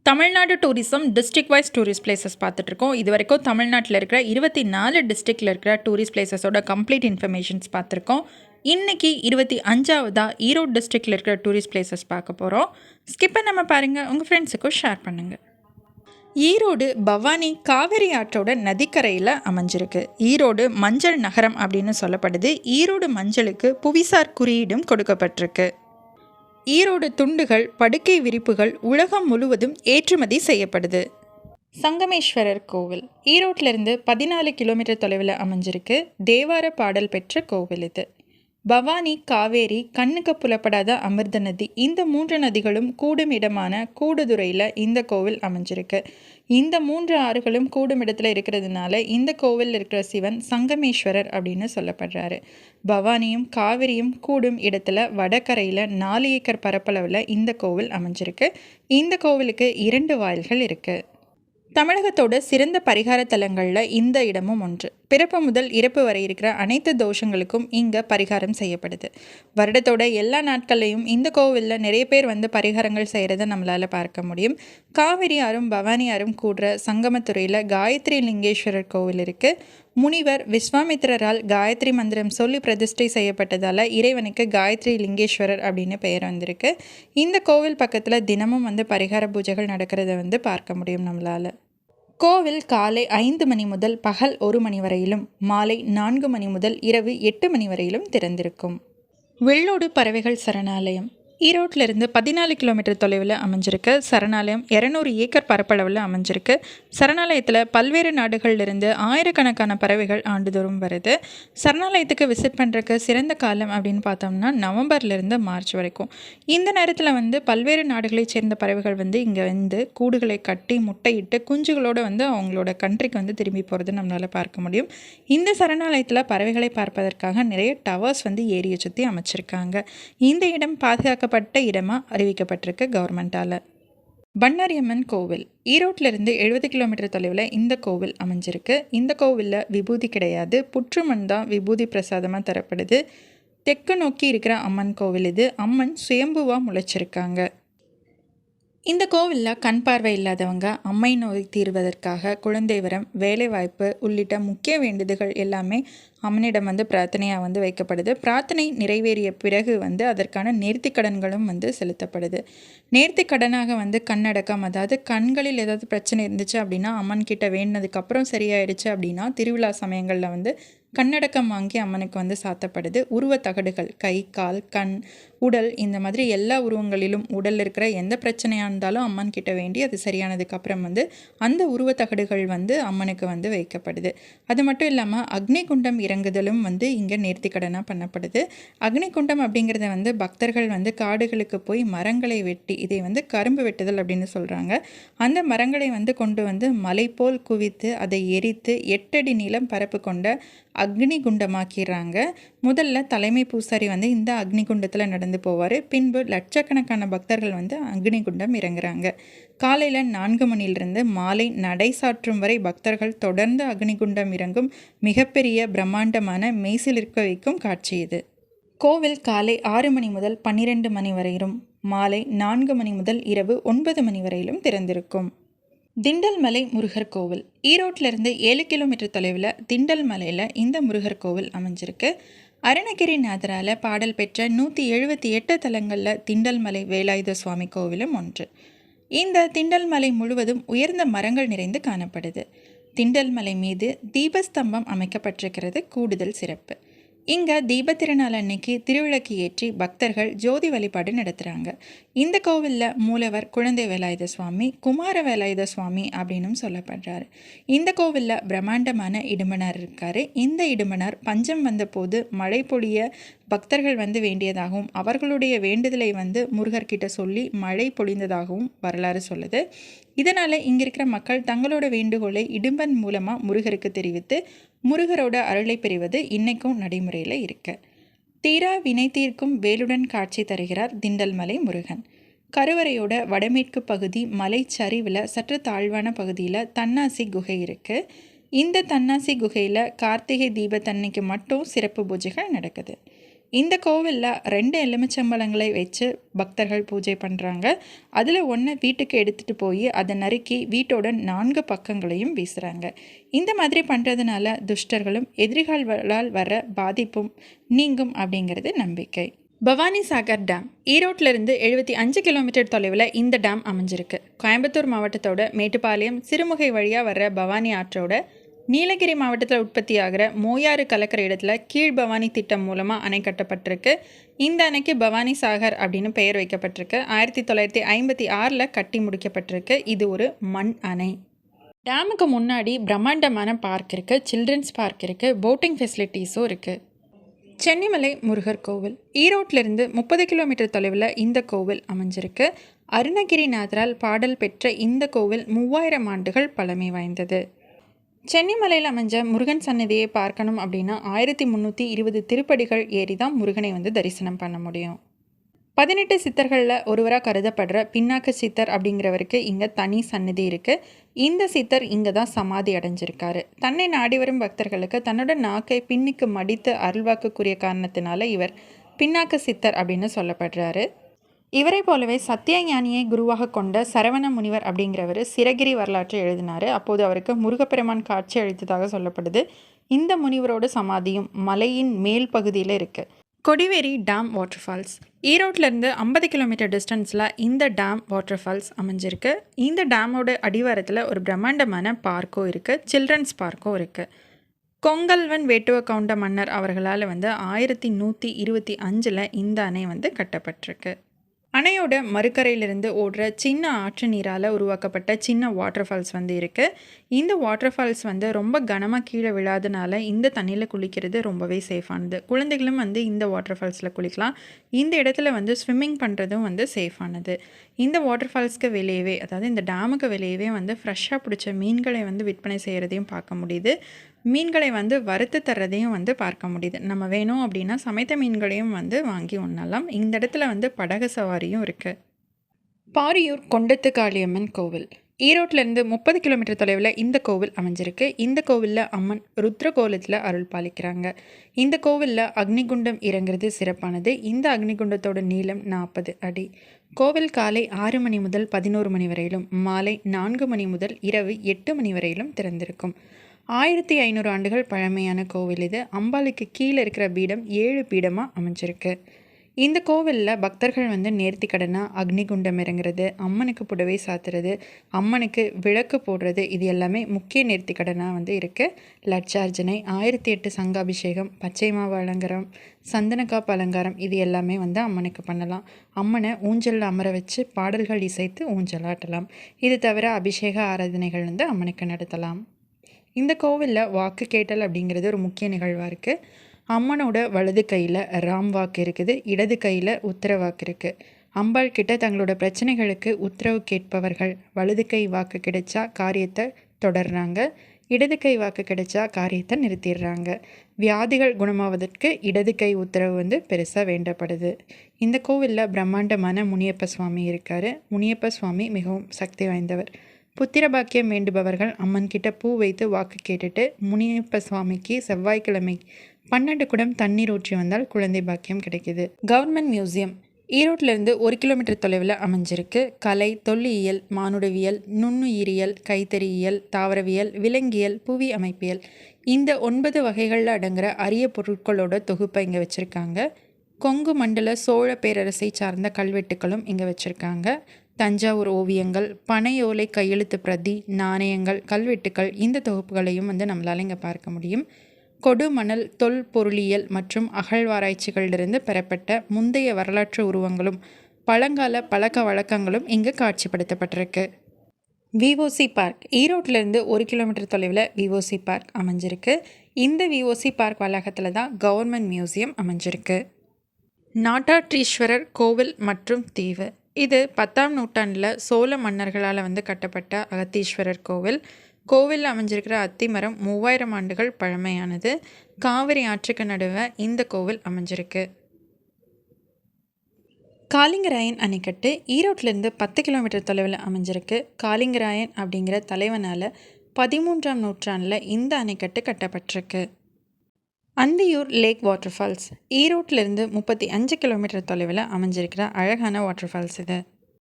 Tamil Nadu tourism district wise tourist places பார்த்துட்ருக்கோம். இது வரைக்கும் தமிழ்நாட்டில் இருக்கிற 24 டிஸ்ட்ரிக்டில் இருக்கிற டூரிஸ்ட் பிளேசஸோட கம்ப்ளீட் இன்ஃபர்மேஷன்ஸ் பார்த்துருக்கோம். இன்றைக்கி 25ஆவதாக ஈரோடு டிஸ்ட்ரிக்டில் இருக்கிற டூரிஸ்ட் பிளேசஸ் பார்க்க போகிறோம். ஸ்கிப் பண்ணாமல் பாருங்கள், உங்கள் ஃப்ரெண்ட்ஸுக்கும் ஷேர் பண்ணுங்கள். ஈரோடு பவானி காவிரி ஆற்றோட நதிக்கரையில் அமைஞ்சிருக்கு. ஈரோடு மஞ்சள் நகரம் அப்படின்னு சொல்லப்படுது. ஈரோடு மஞ்சளுக்கு புவிசார் குறியீடும் கொடுக்கப்பட்டிருக்கு. ஈரோடு துண்டுகள், படுக்கை விரிப்புகள் உலகம் முழுவதும் ஏற்றுமதி செய்யப்படுது. சங்கமேஸ்வரர் கோவில் ஈரோட்டிலிருந்து 14 கிலோமீட்டர் தொலைவில் அமைஞ்சிருக்கு. தேவார பாடல் பெற்ற கோவில் இது. பவானி, காவேரி, கண்ணுக்கு புலப்படாத அமிர்த நதி, இந்த 3 நதிகளும் கூடும் இடமான கூடுதுறையில் இந்த கோவில் அமைஞ்சிருக்கு. இந்த 3 ஆறுகளும் கூடும் இடத்துல இருக்கிறதுனால இந்த கோவிலில் இருக்கிற சிவன் சங்கமேஸ்வரர் அப்படின்னு சொல்லப்படுறாரு. பவானியும் காவிரியும் கூடும் இடத்துல வடகரையில் 4 ஏக்கர் பரப்பளவில் இந்த கோவில் அமைஞ்சிருக்கு. இந்த கோவிலுக்கு 2 வாயில்கள் இருக்குது. தமிழகத்தோட சிறந்த பரிகார தலங்களில் இந்த இடமும் ஒன்று. பிறப்பு முதல் இறப்பு வரை இருக்கிற அனைத்து தோஷங்களுக்கும் இங்கே பரிகாரம் செய்யப்படுது. வருடத்தோட எல்லா நாட்கள்லையும் இந்த கோவிலில் நிறைய பேர் வந்து பரிகாரங்கள் செய்கிறத நம்மளால் பார்க்க முடியும். காவிரி ஆறும் பவானி ஆறும் கூடுற சங்கமத்துறையில் காயத்ரி லிங்கேஸ்வரர் கோவில் இருக்குது. முனிவர் விஸ்வாமித்திரரால் காயத்ரி மந்திரம் சொல்லி பிரதிஷ்டை செய்யப்பட்டதால் இறைவனுக்கு காயத்ரி லிங்கேஸ்வரர் அப்படின்னு பெயர் வந்திருக்கு. இந்த கோவில் பக்கத்தில் தினமும் வந்து பரிகார பூஜைகள் நடக்கிறத வந்து பார்க்க முடியும் நம்மளால். கோவில் காலை 5 மணி முதல் பகல் 1 மணி வரையிலும், மாலை 4 மணி முதல் இரவு 8 மணி வரையிலும் திறந்திருக்கும். வெள்ளோடு பறவைகள் சரணாலயம் ஈரோட்டிலிருந்து 14 கிலோமீட்டர் தொலைவில் அமைஞ்சிருக்கு. சரணாலயம் 200 ஏக்கர் பரப்பளவில் அமைஞ்சிருக்கு. சரணாலயத்தில் பல்வேறு நாடுகளிலிருந்து ஆயிரக்கணக்கான பறவைகள் ஆண்டுதோறும் வருது. சரணாலயத்துக்கு விசிட் பண்ணுறதுக்கு சிறந்த காலம் அப்படின்னு பார்த்தோம்னா நவம்பர்லேருந்து மார்ச் வரைக்கும். இந்த நேரத்தில் வந்து பல்வேறு நாடுகளைச் சேர்ந்த பறவைகள் வந்து இங்கே வந்து கூடுகளை கட்டி முட்டையிட்டு குஞ்சுகளோடு வந்து அவங்களோட கண்ட்ரிக்கு வந்து திரும்பி போகிறது நம்மளால் பார்க்க முடியும். இந்த சரணாலயத்தில் பறவைகளை பார்ப்பதற்காக நிறைய டவர்ஸ் வந்து ஏரியை சுற்றி அமைச்சிருக்காங்க. இந்த இடம் பாதுகாக்கப்பட்ட இடமாக அறிவிக்கப்பட்டிருக்கு கவர்மெண்ட்டால். பண்ணாரியம்மன் கோவில் ஈரோட்டிலிருந்து 70 கிலோமீட்டர் தொலைவில் இந்த கோவில் அமைஞ்சிருக்கு. இந்த கோவிலில் விபூதி கிடையாது, புற்றுமண் தான் விபூதி பிரசாதமாக தரப்படுது. தெற்கு நோக்கி இருக்கிற அம்மன் கோவில் இது. அம்மன் சுயம்புவாக முளைச்சிருக்காங்க. இந்த கோவிலில் கண் பார்வை இல்லாதவங்க அம்மை நோய் தீர்வதற்காக குழந்தை வரம், வேலைவாய்ப்பு உள்ளிட்ட முக்கிய வேண்டுதல்கள் எல்லாமே அம்மனிடம் வந்து பிரார்த்தனையாக வந்து வைக்கப்படுது. பிரார்த்தனை நிறைவேறிய பிறகு வந்து அதற்கான நேர்த்திக்கடன்களும் வந்து செலுத்தப்படுது. நேர்த்திக்கடனாக வந்து கண்ணடக்கம், அதாவது கண்களில் ஏதாவது பிரச்சனை இருந்துச்சு அப்படின்னா அம்மன் கிட்ட வேண்டினதுக்கப்புறம் சரியாயிடுச்சு அப்படின்னா திருவிழா சமயங்களில் வந்து கண்ணடக்கம் வாங்கி அம்மனுக்கு வந்து சாத்தப்படுது. உருவத்தகடுகள் கை, கால், கண், உடல், இந்த மாதிரி எல்லா உருவங்களிலும் உடலில் இருக்கிற எந்த பிரச்சனையாக இருந்தாலும் அம்மன் கிட்ட வேண்டி அது சரியானதுக்கப்புறம் வந்து அந்த உருவத்தகடுகள் வந்து அம்மனுக்கு வந்து வைக்கப்படுது. அது மட்டும் இல்லாமல் அக்னிகுண்டம் இறங்குதலும் வந்து இங்கே நேர்த்திக்கடனாக பண்ணப்படுது. அக்னிகுண்டம் அப்படிங்கிறத வந்து பக்தர்கள் வந்து காடுகளுக்கு போய் மரங்களை வெட்டி, இதை வந்து கரும்பு வெட்டுதல் அப்படின்னு சொல்கிறாங்க. அந்த மரங்களை வந்து கொண்டு வந்து மலை போல் குவித்து அதை எரித்து 8 அடி நீளம் பரப்பு கொண்ட அக்னி குண்டமாக்கிறாங்க. முதல்ல தலைமை பூசாரி வந்து இந்த அக்னி குண்டத்தில் நடந்து போவார். பின்பு லட்சக்கணக்கான பக்தர்கள் வந்து அக்னி குண்டம் இறங்குறாங்க. காலையில் 4 மணிலிருந்து மாலை நடை சாற்றும் வரை பக்தர்கள் தொடர்ந்து அக்னிகுண்டம் இறங்கும் மிகப்பெரிய பிரம்மாண்டமான மெய்சிலிருக்க வைக்கும் காட்சி இது. கோவில் காலை 6 மணி முதல் 12 மணி வரையிலும், மாலை 4 மணி முதல் இரவு 9 மணி வரையிலும் திறந்திருக்கும். திண்டல்மலை முருகர் கோவில் ஈரோட்டிலிருந்து 7 கிலோமீட்டர் தொலைவில் திண்டல் மலையில் இந்த முருகர் கோவில் அமைஞ்சிருக்கு. அருணகிரிநாதரால் பாடல் பெற்ற 178 தலங்களில் திண்டல்மலை வேலாயுத சுவாமி கோவிலும் ஒன்று. இந்த திண்டல்மலை முழுவதும் உயர்ந்த மரங்கள் நிறைந்து காணப்படுது. திண்டல்மலை மீது தீபஸ்தம்பம் அமைக்கப்பட்டிருக்கிறது கூடுதல் சிறப்பு. இங்கே தீபத்திருநாள் அன்னைக்கு திருவிளக்கு ஏற்றி பக்தர்கள் ஜோதி வழிபாடு நடத்துகிறாங்க. இந்த கோவிலில் மூலவர் குழந்தை வேலாயுத சுவாமி, குமார வேலாயுத சுவாமி அப்படின்னும் சொல்லப்படுறாரு. இந்த கோவிலில் பிரம்மாண்டமான இடுமனார் இருக்கார். இந்த இடுமனார் பஞ்சம் வந்தபோது மழை பொழிய பக்தர்கள் வந்து வேண்டியதாகவும் அவர்களுடைய வேண்டுதலை வந்து முருகர்கிட்ட சொல்லி மழை பொழிந்ததாகவும் வரலாறு சொல்லுது. இதனால் இங்கே இருக்கிற மக்கள் தங்களோட வேண்டுகோளை இடும்பன் மூலமாக முருகருக்கு தெரிவித்து முருகரோட அருளை பெறுவது இன்னைக்கும் நடைமுறையில் இருக்கு. தீரா வினை தீர்க்கும் வேலுடன் காட்சி தருகிறார் திண்டல்மலை முருகன். கருவறையோட வடமேற்கு பகுதி மலை சரிவில் சற்று தாழ்வான பகுதியில் தன்னாசி குகை இருக்குது. இந்த தன்னாசி குகையில் கார்த்திகை தீபத்தன்னைக்கு மட்டும் சிறப்பு பூஜைகள் நடக்குது. இந்த கோவிலில் 2 எலுமிச்சம்பழங்களை வச்சு பக்தர்கள் பூஜை பண்ணுறாங்க. அதில் ஒன்று வீட்டுக்கு எடுத்துகிட்டு போய் அதை நறுக்கி வீட்டோட 4 பக்கங்களையும் வீசுகிறாங்க. இந்த மாதிரி பண்ணுறதுனால துஷ்டர்களும் எதிரிகளால் வர பாதிப்பும் நீங்கும் அப்படிங்கிறது நம்பிக்கை. பவானி சாகர் டேம் ஈரோட்டிலிருந்து 75 கிலோமீட்டர் தொலைவில் இந்த டேம் அமைஞ்சிருக்கு. கோயம்புத்தூர் மாவட்டத்தோட மேட்டுப்பாளையம் சிறுமுகை வழியாக வர்ற பவானி ஆற்றோட நீலகிரி மாவட்டத்தில் உற்பத்தி ஆகிற மோயாறு கலக்கிற இடத்துல கீழ் பவானி திட்டம் மூலமாக அணை கட்டப்பட்டிருக்கு. இந்த அணைக்கு பவானி சாகர் அப்படின்னு பெயர் வைக்கப்பட்டிருக்கு. 1956 கட்டி முடிக்கப்பட்டிருக்கு. இது ஒரு மண் அணை. டேமுக்கு முன்னாடி பிரம்மாண்டமான பார்க் இருக்குது, சில்ட்ரன்ஸ் பார்க் இருக்குது, போட்டிங் ஃபெசிலிட்டிஸும் இருக்குது. சென்னிமலை முருகர் கோவில் ஈரோட்டிலிருந்து 30 கிலோமீட்டர் தொலைவில் இந்த கோவில் அமைஞ்சிருக்கு. அருணகிரிநாதரால் பாடல் பெற்ற இந்த கோவில் 3000 ஆண்டுகள் பழமை வாய்ந்தது. சென்னிமலையில் அமைஞ்ச முருகன் சன்னதியை பார்க்கணும் அப்படின்னா 1320 திருப்படிகள் ஏறி தான் முருகனை தரிசனம் பண்ண முடியும். 18 சித்தர்களில் ஒருவராக கருதப்படுற பின்னாக்க சித்தர் அப்படிங்கிறவருக்கு இங்கே தனி சன்னதி இருக்குது. இந்த சித்தர் இங்கே தான் சமாதி அடைஞ்சிருக்காரு. தன்னை நாடி வரும் பக்தர்களுக்கு தன்னோட நாக்கை பின்னுக்கு மடித்து அருள்வாக்குக்குரிய காரணத்தினால இவர் பின்னாக்க சித்தர் அப்படின்னு சொல்லப்படுறாரு. இவரை போலவே சத்தியஞானியை குருவாக கொண்ட சரவண முனிவர் அப்படிங்கிறவர் சிரகிரி வரலாற்றை எழுதினார். அப்போது அவருக்கு முருகப்பெருமான் காட்சி அளித்ததாக சொல்லப்படுது. இந்த முனிவரோட சமாதியும் மலையின் மேல் பகுதியில் இருக்குது. கொடிவேரி டேம் வாட்டர்ஃபால்ஸ் ஈரோட்டிலேருந்து 50 கிலோமீட்டர் டிஸ்டன்ஸில் இந்த டேம் வாட்டர்ஃபால்ஸ் அமைஞ்சிருக்கு. இந்த டேமோட அடிவாரத்தில் ஒரு பிரம்மாண்டமான பார்க்கும் இருக்குது, சில்ட்ரன்ஸ் பார்க்கும் இருக்குது. கொங்கல்வன் வேட்டுவ கவுண்ட மன்னர் அவர்களால் 1125 இந்த அணை கட்டப்பட்டிருக்கு. அணையோட மறுக்கரையிலிருந்து ஓடுற சின்ன ஆற்று நீரால் உருவாக்கப்பட்ட சின்ன வாட்டர் ஃபால்ஸ் இருக்குது. இந்த வாட்டர் ஃபால்ஸ் ரொம்ப கனமாக கீழே விழாதனால இந்த தண்ணியில் குளிக்கிறது ரொம்பவே சேஃபானது. குழந்தைகளும் இந்த வாட்டர் ஃபால்ஸில் குளிக்கலாம். இந்த இடத்துல ஸ்விம்மிங் பண்ணுறதும் சேஃபானது. இந்த வாட்டர் ஃபால்ஸ்க்கு வெளியவே, அதாவது இந்த டேமுக்கு வெளியவே ஃப்ரெஷ்ஷாக பிடிச்ச மீன்களை விற்பனை செய்கிறதையும் பார்க்க முடியுது. மீன்களை வறுத்து தர்றதையும் பார்க்க முடியுது. நம்ம வேணும் அப்படின்னா சமைத்த மீன்களையும் வாங்கி உண்ணலாம். இந்த இடத்துல படகு சவாரியும் இருக்குது. பாரியூர் கொண்டத்து காளியம்மன் கோவில் ஈரோட்டிலேருந்து 30 கிலோமீட்டர் தொலைவில் இந்த கோவில் அமைஞ்சிருக்கு. இந்த கோவிலில் அம்மன் ருத்ர கோலத்தில் அருள் பாலிக்கிறாங்க. இந்த கோவிலில் அக்னிகுண்டம் இறங்குறது சிறப்பானது. இந்த அக்னிகுண்டத்தோட நீளம் 40 அடி. கோவில் காலை 6 மணி முதல் 11 மணி வரையிலும், மாலை 4 மணி முதல் இரவு 8 மணி வரையிலும் திறந்திருக்கும். 1500 ஆண்டுகள் பழமையான கோவில் இது. அம்பாளுக்கு கீழே இருக்கிற பீடம் 7 பீடமாக அமைஞ்சிருக்கு. இந்த கோவிலில் பக்தர்கள் நேர்த்தி கடனாக அக்னிகுண்டம் இறங்குறது, அம்மனுக்கு புடவை சாத்துறது, அம்மனுக்கு விளக்கு போடுறது, இது எல்லாமே முக்கிய நேர்த்தி கடனாக இருக்குது. லட்சார்ஜனை, 1008 சங்காபிஷேகம், பச்சை மாவு அலங்காரம், சந்தனக்காப்பு அலங்காரம், இது எல்லாமே அம்மனுக்கு பண்ணலாம். அம்மனை ஊஞ்சலில் அமர வச்சு பாடல்கள் இசைத்து ஊஞ்சலாட்டலாம். இது தவிர அபிஷேக ஆராதனைகள் அம்மனுக்கு நடத்தலாம். இந்த கோவிலில் வாக்கு கேட்டல் அப்படிங்கிறது ஒரு முக்கிய நிகழ்வாக இருக்குது. அம்மனோட வலது கையில் ராம் வாக்கு இருக்குது, இடது கையில் உத்தர வாக்கு இருக்குது. அம்பாள் கிட்ட தங்களோட பிரச்சனைகளுக்கு உத்தரவு கேட்பவர்கள் வலது கை வாக்கு கிடைச்சா காரியத்தை தொடர்றாங்க, இடது கை வாக்கு கிடைச்சா காரியத்தை நிறுத்திடுறாங்க. வியாதிகள் குணமாவதற்கு இடது கை உத்தரவு பெருசாக வேண்டப்படுது. இந்த கோவிலில் பிரம்மாண்டமான முனியப்ப சுவாமி இருக்கார். முனியப்ப சுவாமி மிகவும் சக்தி வாய்ந்தவர். புத்திர பாக்கியம் வேண்டுபவர்கள் அம்மன் கிட்ட பூ வைத்து வாக்கு கேட்டுட்டு முனியப்ப சுவாமிக்கு செவ்வாய்க்கிழமை 12 குடம் தண்ணீர் ஊற்றி வந்தால் குழந்தை பாக்கியம் கிடைக்கிது. கவர்மெண்ட் மியூசியம் ஈரோட்டிலேருந்து 1 கிலோமீட்டர் தொலைவில் அமைஞ்சிருக்கு. கலை, தொல்லியல், மானுடவியல், நுண்ணுயிரியல், கைத்தறியியல், தாவரவியல், விலங்கியல், புவி அமைப்பியல், இந்த 9 வகைகளில் அடங்குகிற அரிய பொருட்களோட தொகுப்பை இங்கே வச்சுருக்காங்க. கொங்கு மண்டல சோழ பேரரசை சார்ந்த கல்வெட்டுக்களும் இங்கே வச்சுருக்காங்க. தஞ்சாவூர் ஓவியங்கள், பனையோலை கையெழுத்து பிரதி, நாணயங்கள், கல்வெட்டுக்கள், இந்த தொகுப்புகளையும் நம்மளால் இங்கே பார்க்க முடியும். கொடுமணல் தொல் பொருளியல் மற்றும் அகழ்வாராய்ச்சிகளிலிருந்து பெறப்பட்ட முந்தைய வரலாற்று உருவங்களும் பழங்கால பழக்க வழக்கங்களும் இங்கு காட்சிப்படுத்தப்பட்டிருக்கு. விஓசி பார்க் ஈரோட்டிலேருந்து 1 கிலோமீட்டர் தொலைவில் விஓசி பார்க் அமைஞ்சிருக்கு. இந்த விஓசி பார்க் வளாகத்தில் தான் கவர்மெண்ட் மியூசியம் அமைஞ்சிருக்கு. நாட்டாற்றீஸ்வரர் கோவில் மற்றும் தீவு இது 10ஆம் நூற்றாண்டில் சோழ மன்னர்களால் கட்டப்பட்ட அகத்தீஸ்வரர் கோவில். கோவிலில் அமைஞ்சிருக்கிற அத்திமரம் 3000 ஆண்டுகள் பழமையானது. காவிரி ஆற்றுக்கு நடுவே இந்த கோவில் அமைஞ்சிருக்கு. காளிங்கராயன் அணைக்கட்டு ஈரோட்டிலேருந்து 10 கிலோமீட்டர் தொலைவில் அமைஞ்சிருக்கு. காளிங்கராயன் அப்படிங்கிற தலைவனால் 13ஆம் நூற்றாண்டில் இந்த அணைக்கட்டு கட்டப்பட்டிருக்கு. அந்தியூர் லேக் வாட்டர் ஃபால்ஸ் ஈரோட்டிலிருந்து 35 கிலோமீட்டர் தொலைவில் அமைஞ்சிருக்கிற அழகான வாட்டர் ஃபால்ஸ் இது.